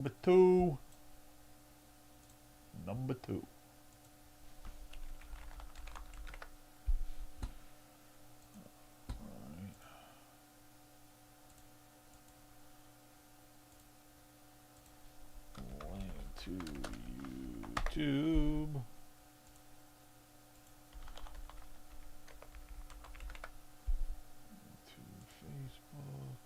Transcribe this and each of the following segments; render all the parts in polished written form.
Number two. Number two. Link to YouTube. To Facebook.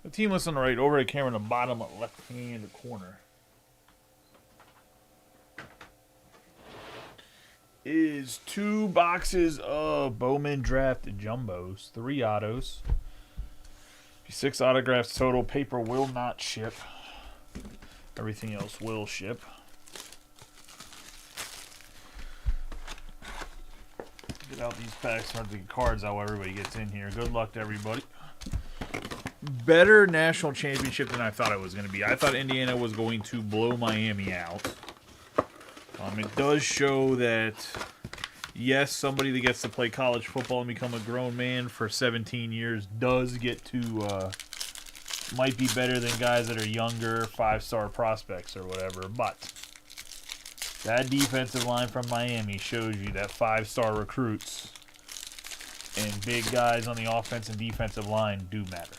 The team list on the right, overhead camera in the bottom left hand corner, is 2 boxes of Bowman draft jumbos, 3 autos, 6 autographs total. Paper will not ship. Everything else will ship. Get out these packs, start to get cards out while everybody gets in here. Good luck to everybody. Better national championship than I thought it was going to be. I thought Indiana was going to blow Miami out. It does show that, yes, somebody that gets to play college football and become a grown man for 17 years does get to, might be better than guys that are younger, 5-star prospects or whatever. But that defensive line from Miami shows you that 5-star recruits and big guys on the offense and defensive line do matter.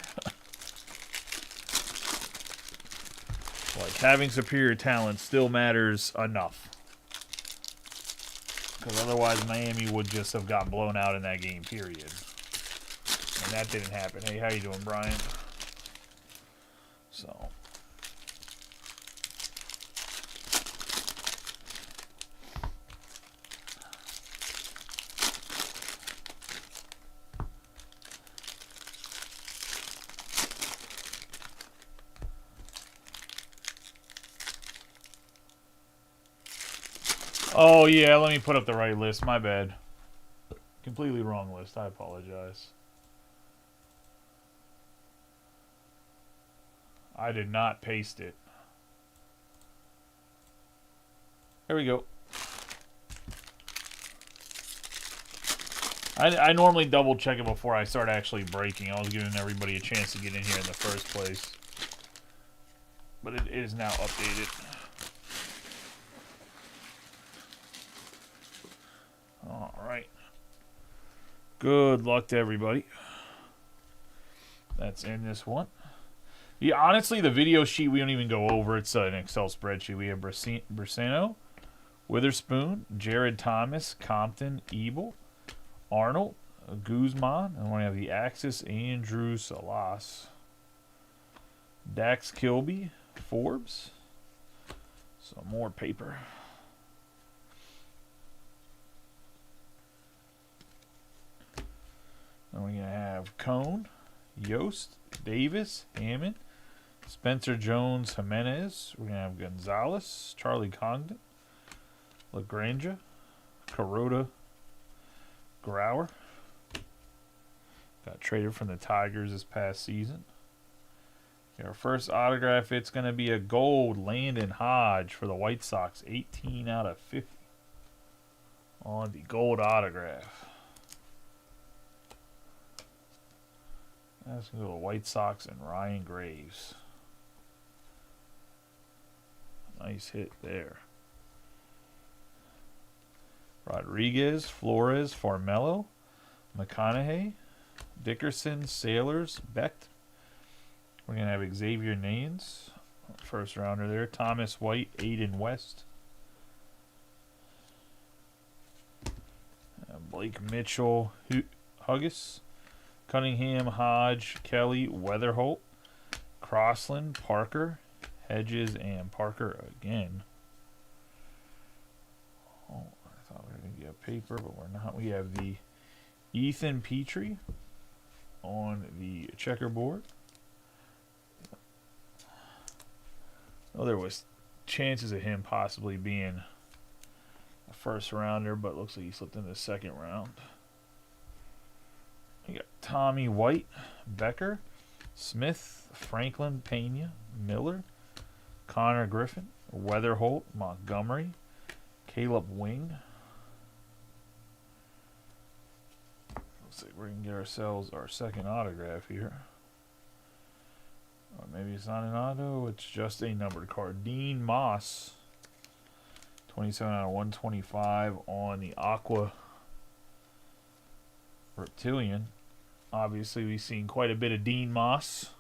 Like, having superior talent still matters enough. Because otherwise Miami would just have got blown out in that game, period. And that didn't happen. Hey, how you doing, Brian? So... Oh, yeah, let me put up the right list. My bad. Completely wrong list. I apologize. I did not paste it. There we go. I normally double check it before I start actually breaking. I was giving everybody a chance to get in here in the first place. But it is now updated. Alright. Good luck to everybody. That's in this one. Yeah, honestly, the video sheet we don't even go over. It's an Excel spreadsheet. We have Briseno, Witherspoon, Jared Thomas, Compton, Ebel, Arnold, Guzman, and we have the Axis, Andrew Salas, Dax Kilby, Forbes. Some more paper. And we're going to have Cone, Yost, Davis, Hammond, Spencer Jones, Jimenez. We're going to have Gonzalez, Charlie Congdon, LaGranja, Kuroda, Grauer. Got traded from the Tigers this past season. Our first autograph, it's going to be a gold Landon Hodge for the White Sox. 18 out of 50 on the gold autograph. That's going to go to White Sox and Ryan Graves. Nice hit there. Rodriguez, Flores, Farmello, McConaughey, Dickerson, Sailors, Becht. We're going to have Xavier Naines, first rounder there. Thomas White, Aiden West. Blake Mitchell, Huggis, Cunningham, Hodge, Kelly, Weatherholt, Crossland, Parker, Hedges, and Parker again. Oh, I thought we were going to get paper, but we're not. We have the Ethan Petrie on the checkerboard. Oh, there was chances of him possibly being a first rounder, but it looks like he slipped in the second round. You got Tommy White, Becker, Smith, Franklin, Pena, Miller, Connor Griffin, Weatherholt, Montgomery, Caleb Wing. Looks like we're going to get ourselves our second autograph here. Or maybe it's not an auto, it's just a numbered card. Dean Moss, 27 out of 125 on the Aqua Reptilian. Obviously, we've seen quite a bit of Dean Moss.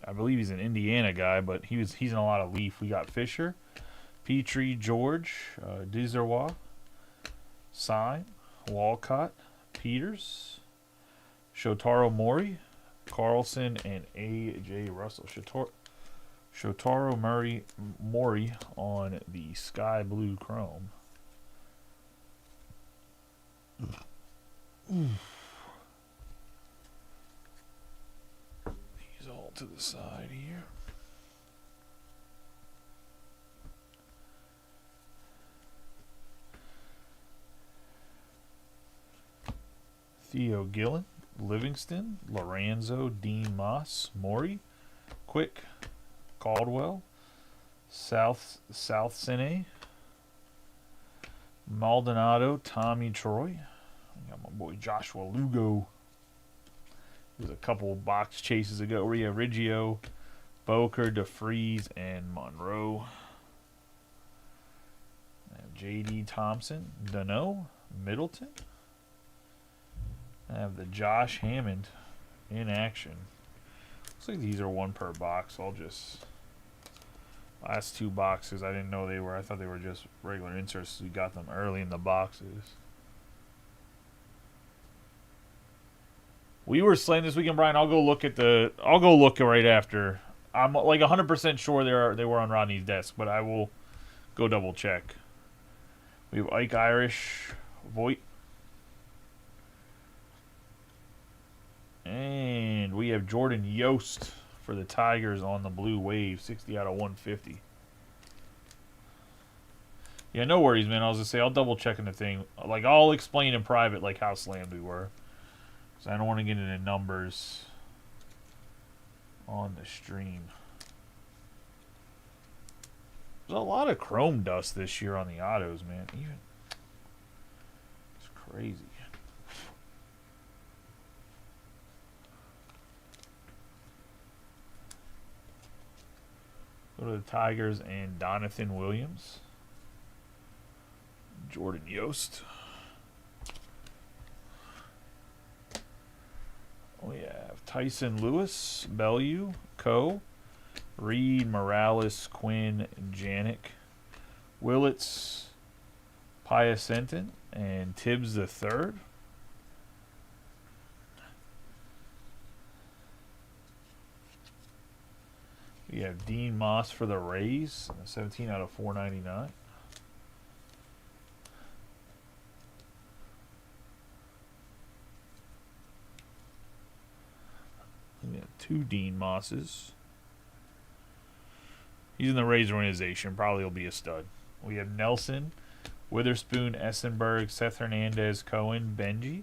I believe he's an Indiana guy, but he's in a lot of Leaf. We got Fisher, Petrie, George, Dizerwa, Sign, Walcott, Peters, Shotaro Mori, Carlson, and A.J. Russell. Shotaro Mori on the sky blue chrome. These all to the side here. Theo Gillen, Livingston, Lorenzo, Dean Moss, Maury, Quick, Caldwell, South Sine, Maldonado, Tommy Troy. I got my boy Joshua Lugo. There's a couple box chases ago. We have Riggio, Boker, DeFries, and Monroe. I have J.D. Thompson, Dano, Middleton. I have the Josh Hammond in action. Looks like these are one per box. So I'll just... Last two boxes, I didn't know they were. I thought they were just regular inserts. We got them early in the boxes. We were slaying this weekend, Brian. I'll go look right after. I'm like 100% sure they were on Rodney's desk, but I will go double check. We have Ike Irish, Voigt. And we have Jordan Yost for the Tigers on the Blue Wave, 60 out of 150. Yeah, no worries, man. I was going to say, I'll double check in the thing. Like, I'll explain in private, like, how slammed we were. So I don't want to get into numbers on the stream. There's a lot of chrome dust this year on the autos, man. It's crazy. Go to the Tigers and Donathan Williams. Jordan Yost. We have Tyson Lewis, Bellew, Coe, Reed, Morales, Quinn, Janik, Willits, Piacenton, and Tibbs the third. We have Dean Moss for the Rays, 17 out of 499. We have two Dean Mosses. He's in the Rays organization. Probably will be a stud. We have Nelson, Witherspoon, Essenberg, Seth Hernandez, Cohen, Benji,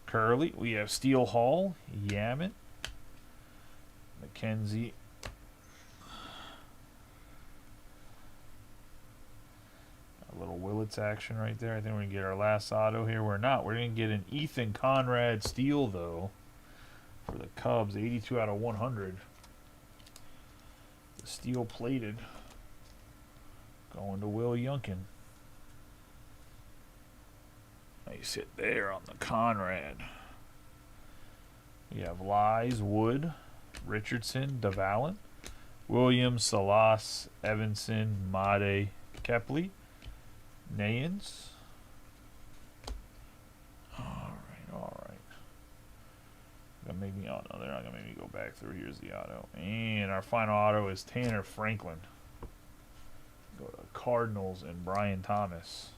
Curley. We have Steele Hall, Yamet, McKenzie. A little Willits action right there. I think we're going to get our last auto here. We're not. We're going to get an Ethan Conrad Steele, though, for the Cubs. 82 out of 100. The steel plated. Going to Will Yunkin. Nice hit there on the Conrad. We have Lies, Wood, Richardson, DeValin, Williams, Salas, Evanson, Made, Kepley, Nayans. All right. Gonna make me, oh no, they're not gonna make me go back through. Here's the auto, and our final auto is Tanner Franklin. Go to Cardinals and Brian Thomas.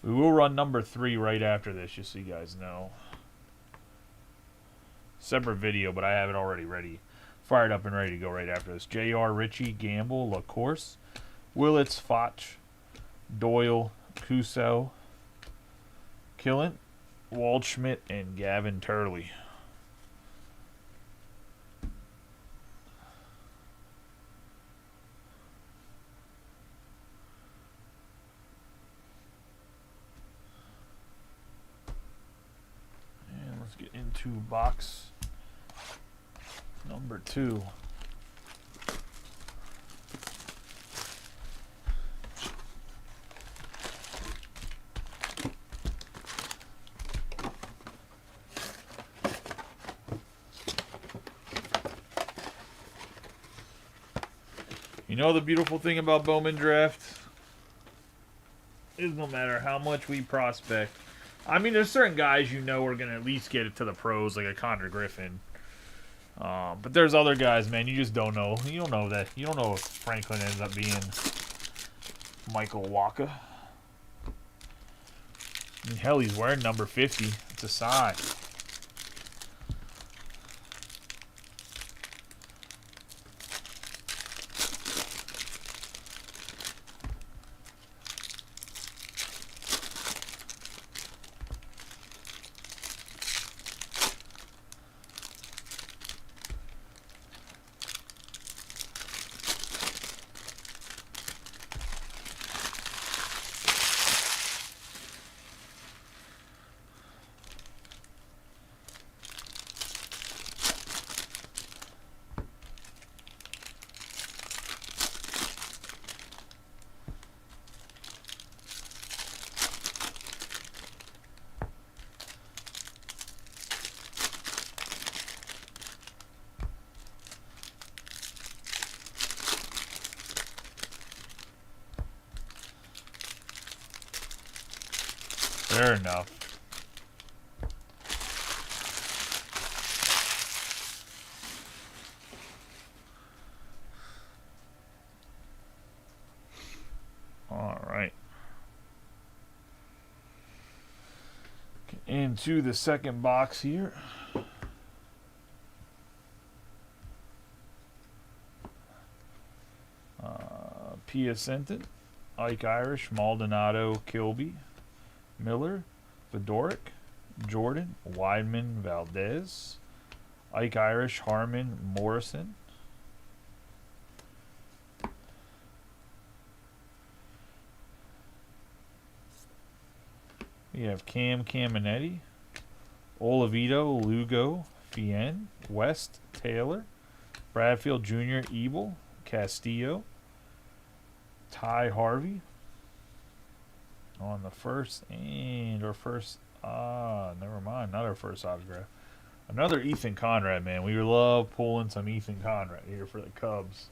We will run number 3 right after this, just so you guys know. Separate video, but I have it already ready. Fired up and ready to go right after this. J.R. Ritchie, Gamble, LaCourse, Willits, Foch, Doyle, Cuso, Killen, Waldschmidt, and Gavin Turley. And let's get into box number 2. You know the beautiful thing about Bowman draft is no matter how much we prospect. I mean, there's certain guys you know are going to at least get it to the pros, like a Connor Griffin. But there's other guys, man, you just don't know. You don't know that. You don't know if Franklin ends up being Michael Waka. I mean, hell, he's wearing number 50. It's a sign. Fair enough. All right. Into the second box here. Pia Senton, Ike Irish, Maldonado, Kilby, Miller, Fedoric, Jordan, Weidman, Valdez, Ike Irish, Harmon, Morrison. We have Cam Caminetti, Olivito, Lugo, Fien, West, Taylor, Bradfield Jr., Ebel, Castillo, Ty Harvey on the first and our first. Never mind, not our first autograph. Another Ethan Conrad, man. We love pulling some Ethan Conrad here for the Cubs.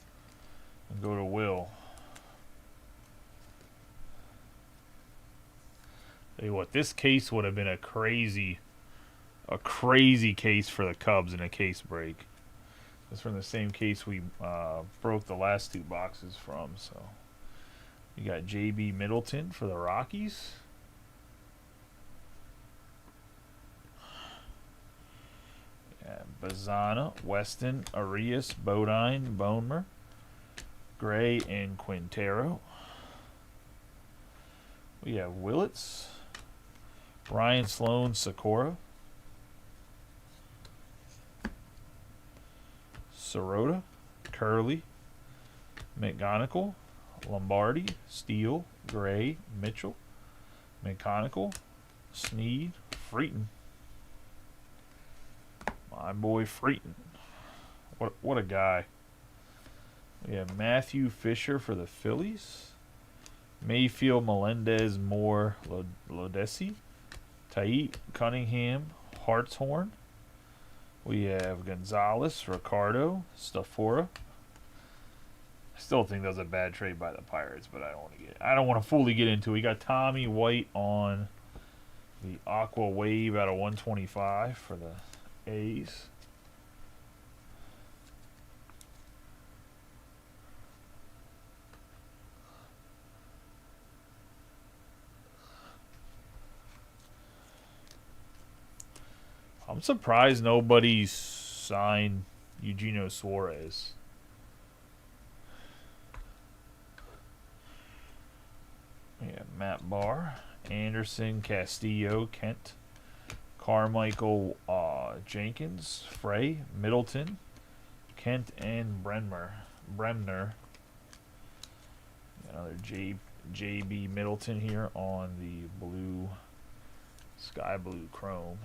And go to Will. Tell you what, this case would have been a crazy case for the Cubs in a case break. It's from the same case we broke the last 2 boxes from. So you got J.B. Middleton for the Rockies. Bazana, Weston, Arias, Bodine, Bonemer, Gray, and Quintero. We have Willits, Ryan Sloan, Sakura, Sirota, Curley, McGonigal, Lombardi, Steele, Gray, Mitchell, McGonigal, Sneed, Freeton. My boy Freeton. What a guy. We have Matthew Fisher for the Phillies. Mayfield, Melendez, Moore, Lodesi. Tait, Cunningham, Hartshorn. We have Gonzalez, Ricardo, Stafora. I still think that was a bad trade by the Pirates, but I don't want to fully get into it. We got Tommy White on the Aqua Wave out of 125 for the A's. I'm surprised nobody signed Eugenio Suarez. Yeah, Matt Barr, Anderson, Castillo, Kent, Carmichael Jenkins, Frey, Middleton, Kent, and Bremner. Another JB Middleton here on the blue, sky blue chrome.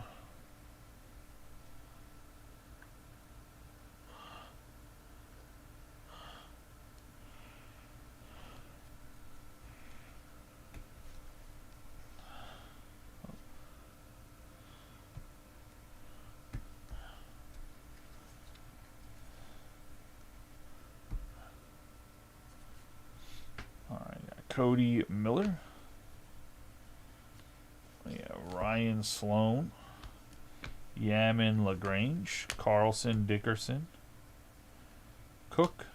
Cody Miller. Ryan Sloan. Yaman LaGrange. Carlson Dickerson. Cook.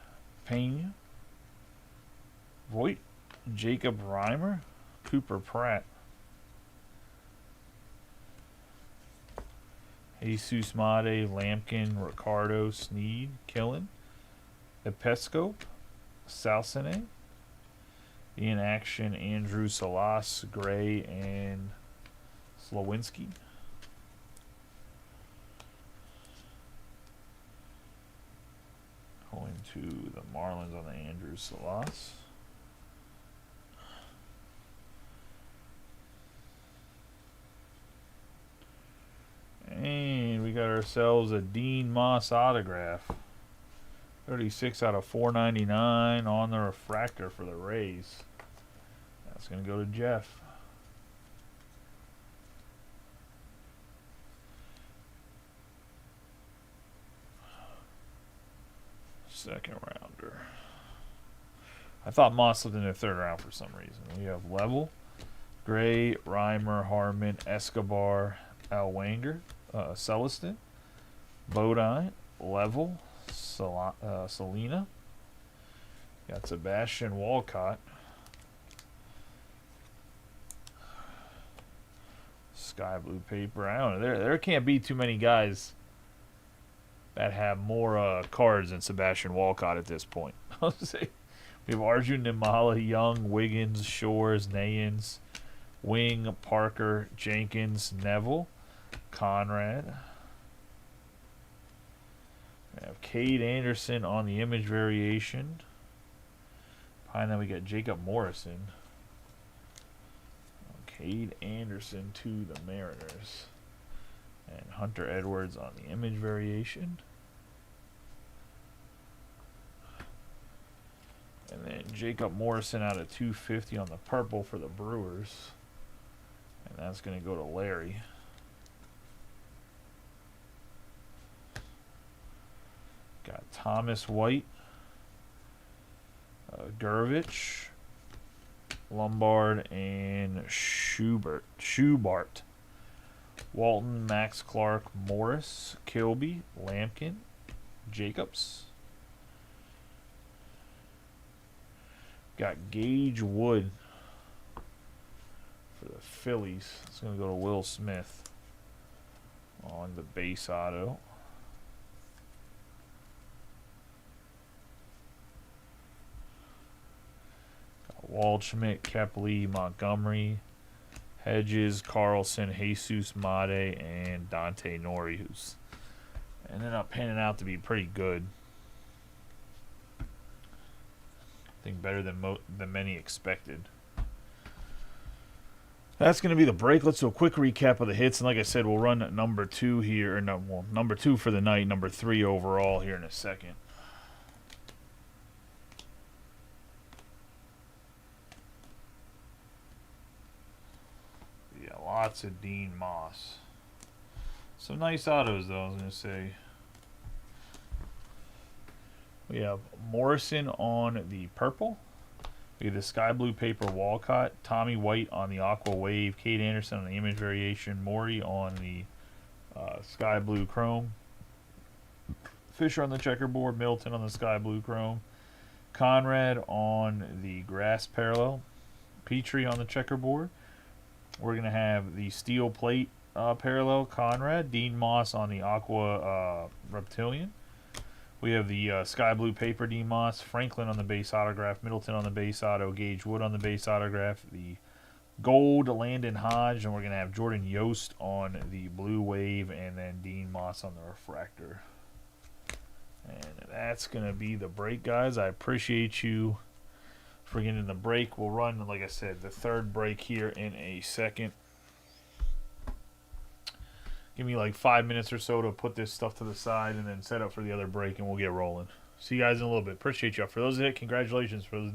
Pena. Voigt. Jacob Reimer. Cooper Pratt. Jesus Made. Lampkin. Ricardo Sneed. Killen. Episcope. Salsine. In action, Andrew Salas, Gray, and Slowinski. Going to the Marlins on the Andrew Salas. And we got ourselves a Dean Moss autograph. 36 out of 499 on the refractor for the Rays. That's going to go to Jeff. Second rounder. I thought Moss lived in the third round for some reason. We have Level, Gray, Reimer, Harmon, Escobar, Elwanger, Celestin, Bodine, Level, Selena. Got Sebastian Walcott. Sky blue paper. I don't know. There can't be too many guys that have more cards than Sebastian Walcott at this point. I'll say we have Arjun Nimala, Young, Wiggins, Shores, Nayans, Wing, Parker, Jenkins, Neville, Conrad. We have Cade Anderson on the image variation. Behind that we got Jacob Morrison. Cade Anderson to the Mariners. And Hunter Edwards on the image variation. And then Jacob Morrison out of 250 on the purple for the Brewers. And that's going to go to Larry. Got Thomas White, Gurvich, Lombard, and Schubart. Walton, Max Clark, Morris, Kilby, Lampkin, Jacobs. Got Gage Wood for the Phillies. It's going to go to Will Smith on the base auto. Waldschmidt, Kepley, Montgomery, Hedges, Carlson, Jesus Made, and Dante Nori, who's ended up panning out to be pretty good. I think better than many expected. That's going to be the break. Let's do a quick recap of the hits. And like I said, we'll run number 2 here. Or no, well, number 2 for the night, number 3 overall here in a second. Lots of Dean Moss. Some nice autos, though, I was going to say. We have Morrison on the purple. We have the sky blue paper Walcott. Tommy White on the aqua wave. Cade Anderson on the image variation. Morty on the sky blue chrome. Fisher on the checkerboard. Milton on the sky blue chrome. Conrad on the grass parallel. Petrie on the checkerboard. We're going to have the steel plate parallel, Conrad. Dean Moss on the aqua reptilian. We have the sky blue paper Dean Moss. Franklin on the base autograph. Middleton on the base auto. Gage Wood on the base autograph. The Gold, Landon Hodge, and we're going to have Jordan Yost on the Blue Wave, and then Dean Moss on the Refractor. And that's going to be the break, guys. I appreciate you for getting in the break. We'll run, like I said, the third break here in a second. Give me like 5 minutes or so to put this stuff to the side and then set up for the other break, and we'll get rolling. See you guys in a little bit. Appreciate y'all. For those that hit, congratulations. For those